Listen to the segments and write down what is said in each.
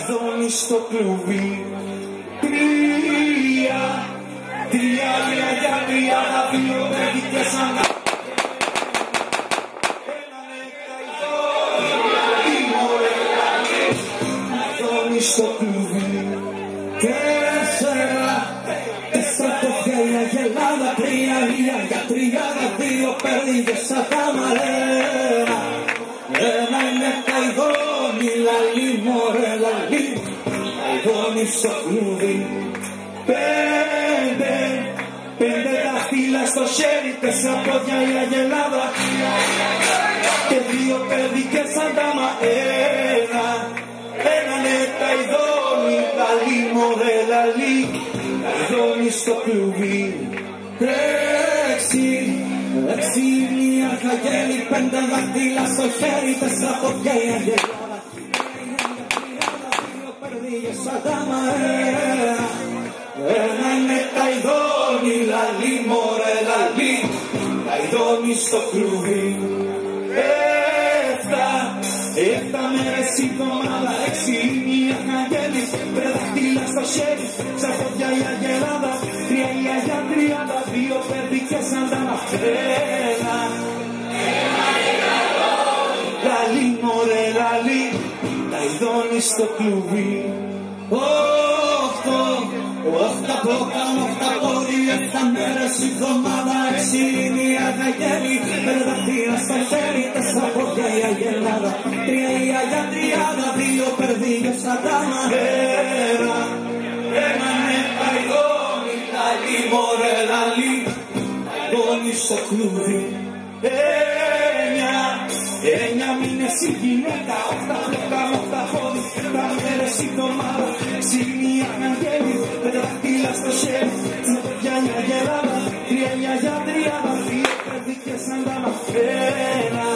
Δόνει στο κλουβί. Τρία για τριάδα, δύο παιδικές ανάγκες. Στο κλουβί. Τέσσερα πόδια η αγελάδα, τρία για τριάδα, δύο περίγες σαν τα μαρένα. Ένα είναι καηδόνι, λαλί μωρέ λαλί, καηδόνι στο κλουβί. Πέντε δάχτυλα στο χέρι, τέσσερα πόδια η αγελάδα και δύο περίγες σαν τα μαρένα. Ένα είναι καηδόνι, λαλί μωρέ λαλί, καηδόνι στο κλουβί. Έξι μία χαγέλη, πέντε δάχτυλα στο χέρι, τέσσερα πόδια η αγελάδα, δύο περδίγες σαν τα μαρένα. Ένα είναι καηδόνι, λαλί μωρέ λαλί, καηδόνι στο κλουβί. Εφτά μέρες η εβδομάδα, έξι μία χαγέλη, πέντε δάχτυλα στο χέρι, σαν πόδια η αγελάδα, τρία για τριάδα, δύο παιδικές σαν τα μαθαίνα. Λαλί μωρέ λαλί, καηδόνι στο κλουβί. Οχτά πόκαμ, οχτά πόδι, εφτά μέρες η εβδομάδα, έξι μία χαγέλη, πέντε δάχτυλα στο χέρι, τέσσερα πόδια η αγελάδα, τρία για τριάδα, δύο περδίγες σαν τα μαρένα. Ένα είναι καηδόνι, λαλί μωρέ λαλί, καηδόνι στο κλουβί. Εννιά μήνες η γυναίκα, οχτά πόκαμ, οχτά πόδι, εφτά μέρες η εβδομάδα, έξι μία χαγέλη, πέντε δάχτυλα στο χέρι, τέσσερα πόδια η αγελάδα, τρία για τριάδα, δύο περδίγες σαν τα μαθαίνα.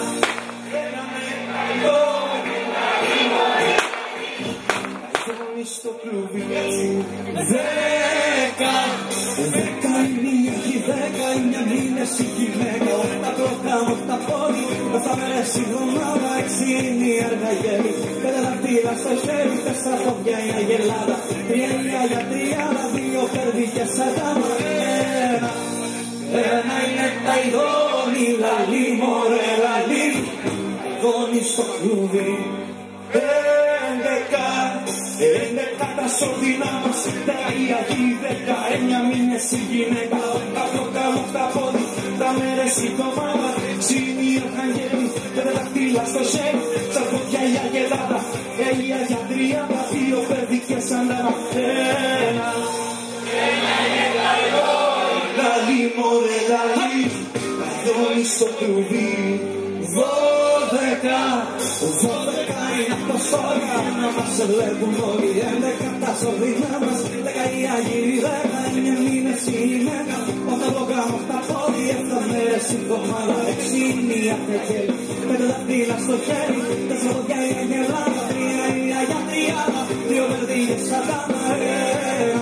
Ένα είναι καηδόνι, λαλί μωρέ λαλί, στο κλουβί. Δέκα είναι η αρχή, δέκα είναι μήνες η γυναίκα, οχτά πόκαμ, οχτά πόδι, εφτά μέρες η εβδομάδα, έξι είναι η αργαγέλη, πέντε δάχτυλα στο χέρι, τέσσερα πόδια η αγελάδα, τρία για τριάδα, δύο περδίγες σαν τα μαρένα. Ένα είναι καηδόνι, λαλί μωρέ λαλί, καηδόνι στο κλουβί. Έντεκα τα σωδίνα μας, δέκα η αρχή, δέκα, εννιά μήνες η γυναίκα, οχτά πόκαμ, οχτά πόδι, εφτά μέρες η εβδομάδα, έξι είναι η αργαγέλη, πέντε δάχτυλα στο χέρι, σαν πόδια η αγελάδα, τρία για τριάδα, δύο παιδικές σαν τα μαθαίνα. Ένα είναι καηδόνι, λαλί μωρέ λαλί, καηδόνι στο κλουβί. Δώδεκα είναι αυτός τώρα, να μας βλέπουν όλοι, έντεκα τα σωδίνα μας, δέκα η αγγύρι, δέκα είναι μήνες η γυναίκα, οχτά πόκαμ, οχτά πόδι, εφτά μέρες η εβδομάδα, έξι είναι η αργαγέλη, πέντε δάχτυλα στο χέρι, τέσσερα πόδια η αγελάδα, τρία για τριάδα, δύο περδίγες σαν τα μαρένα.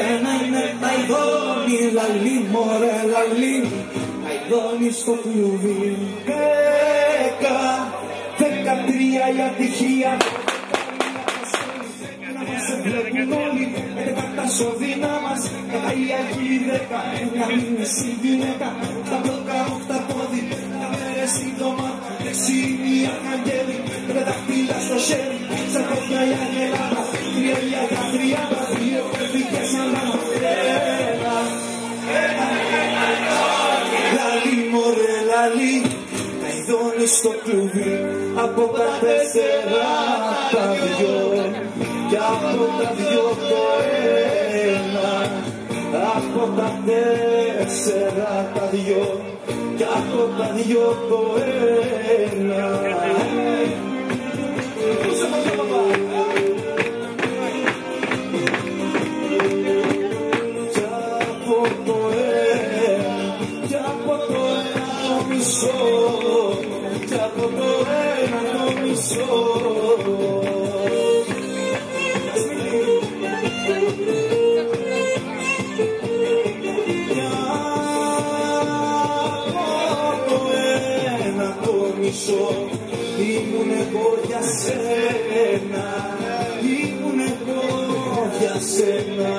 Ένα είναι καηδόνι, λαλί μωρέ λαλί, καηδόνι στο κλουβί. Δεκατρία η ατυχία, να μας βλέπουν όλοι, έντεκα τα σωδίνα μας, δέκα η αρχή, δέκα, εννιά μήνες η γυναίκα, οχτά πόκαμ, οχτά πόδι, εφτά μέρες η εβδομάδα, έξι είναι η αργαγέλη, πέντε δάχτυλα στο χέρι, σαν πόδια η αγελάδα, τρία για τριάδα, δύο παιδικές σαν τα μαθαίνα. Λαλί μωρέ λαλί, καηδόνι στο κλουβί. Από τα τέσσερα τα δυο και από τα δυο το ένα, από τα τέσσερα τα δυο και από τα δυο το ένα. Κι από το ένα, κι από το ένα το μισό, κι από το ένα το μισό. Ήμουν εγώ για σένα, μόνο για σένα.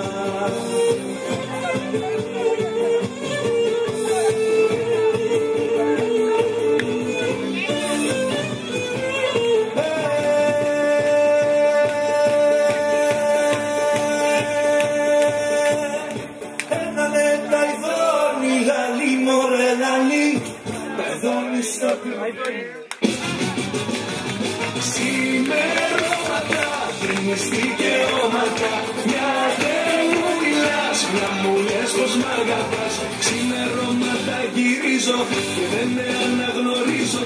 Σημερώματα, κρυμιστήκε όμορφα. Μια δεν μου μιλάς, μια μου λες πως μ' αγαπάς. Σημερώματα γυρίζω και δεν με αναγνωρίζω.